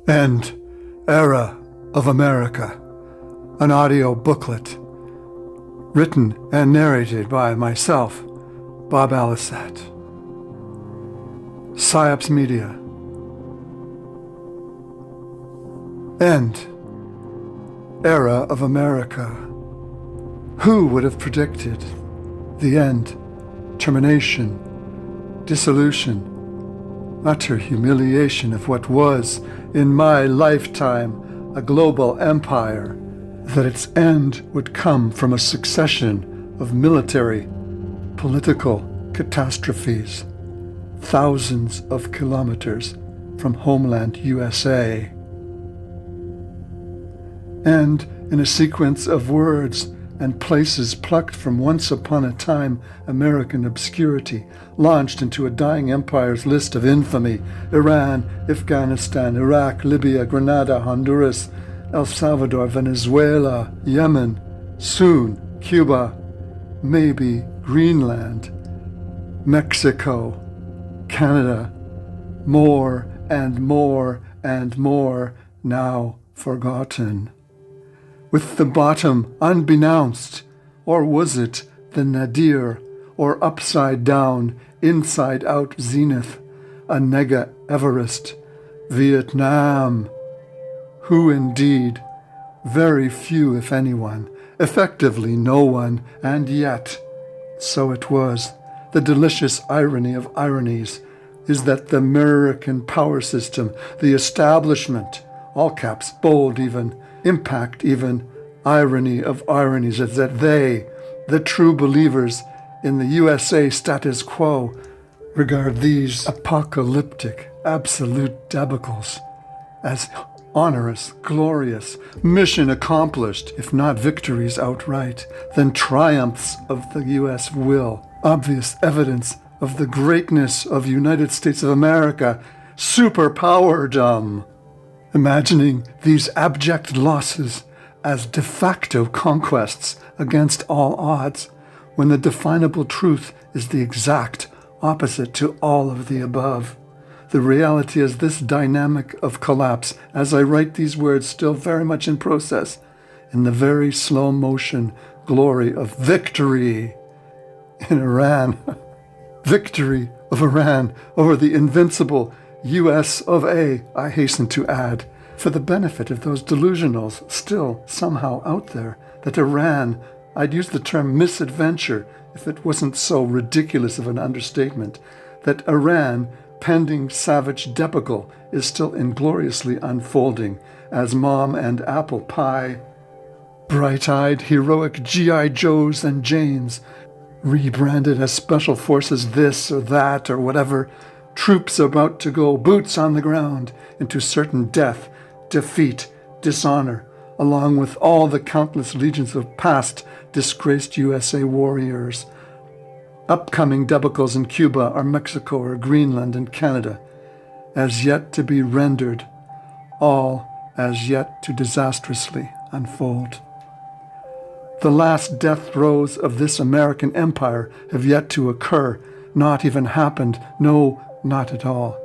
and Era of America, an audio booklet, written and narrated by myself, Bob Allisat. PSYOPS Media. End. Era of America. Who would have predicted the end, termination, dissolution, utter humiliation of what was, in my lifetime, a global empire, that its end would come from a succession of military, political catastrophes, thousands of kilometers from homeland USA. And in a sequence of words and places plucked from once upon a time American obscurity, launched into a dying empire's list of infamy: Iran, Afghanistan, Iraq, Libya, Grenada, Honduras, El Salvador, Venezuela, Yemen, soon Cuba, maybe Greenland, Mexico, Canada, more and more and more now forgotten. With the bottom unbenounced, or was it the nadir, or upside down, inside out zenith, a nega-Everest, Vietnam? Who indeed? Very few, if anyone, effectively no one, and yet, so it was. The delicious irony of ironies is that the American power system, the establishment, all caps, bold even, impact even, irony of ironies, is that they, the true believers in the USA status quo, regard these apocalyptic, absolute debacles as onerous, glorious, mission accomplished, if not victories outright, then triumphs of the U.S. will, obvious evidence of the greatness of United States of America, superpowerdom. Imagining these abject losses as de facto conquests against all odds, when the definable truth is the exact opposite to all of the above. The reality is this dynamic of collapse, as I write these words, still very much in process, in the very slow motion glory of victory in Iran. Victory of Iran over the invincible US of A, I hasten to add, for the benefit of those delusionals still somehow out there, that Iran, I'd use the term misadventure if it wasn't so ridiculous of an understatement, that Iran, pending savage debacle, is still ingloriously unfolding as Mom and Apple Pie, bright-eyed, heroic G.I. Joes and Janes, rebranded as special forces this or that or whatever, troops about to go boots on the ground into certain death, defeat, dishonor, along with all the countless legions of past disgraced USA warriors. Upcoming debacles in Cuba or Mexico or Greenland and Canada, as yet to be rendered, all as yet to disastrously unfold. The last death throes of this American empire have yet to occur, not even happened, no, not at all.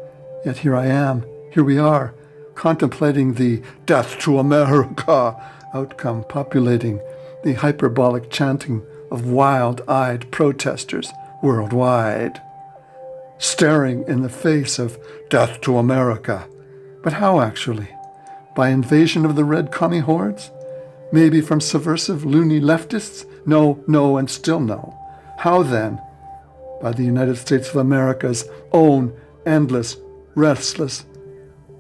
Yet here I am, here we are, contemplating the death to America outcome, populating the hyperbolic chanting of wild-eyed protesters worldwide, staring in the face of death to America. But how actually? By invasion of the red commie hordes? Maybe from subversive loony leftists? No, and still no. How then? By the United States of America's own endless, restless,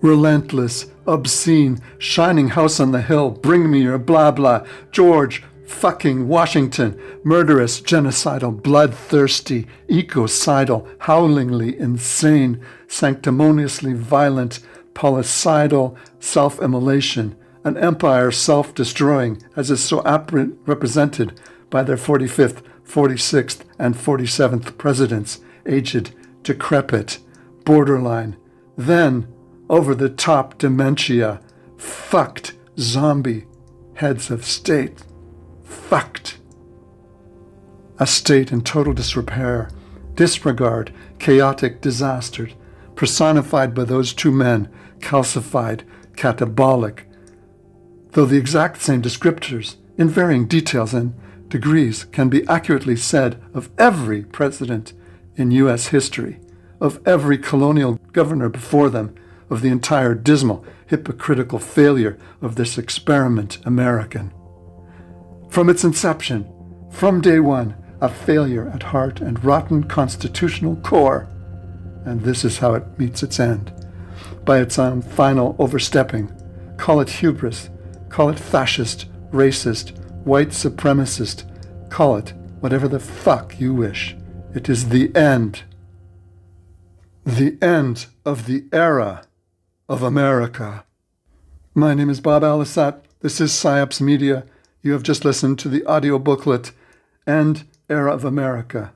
relentless, obscene, shining house on the hill, bring me your blah blah, George fucking Washington, murderous, genocidal, bloodthirsty, ecocidal, howlingly insane, sanctimoniously violent, policidal self-immolation, an empire self-destroying, as is so aptly represented by their 45th, 46th, and 47th presidents, aged, decrepit, borderline, then over-the-top dementia, fucked zombie heads of state. Fucked. A state in total disrepair, disregard, chaotic, disastered, personified by those two men, calcified, catabolic, though the exact same descriptors, in varying details and degrees, can be accurately said of every president in U.S. history, of every colonial governor before them, of the entire dismal, hypocritical failure of this experiment American. From its inception, from day one, a failure at heart and rotten constitutional core. And this is how it meets its end. By its own final overstepping. Call it hubris, call it fascist, racist, white supremacist, call it whatever the fuck you wish. It is the end. The end of the era of America. My name is Bob Allisat. This is PsyOps Media. You have just listened to the audio booklet, End Era of America,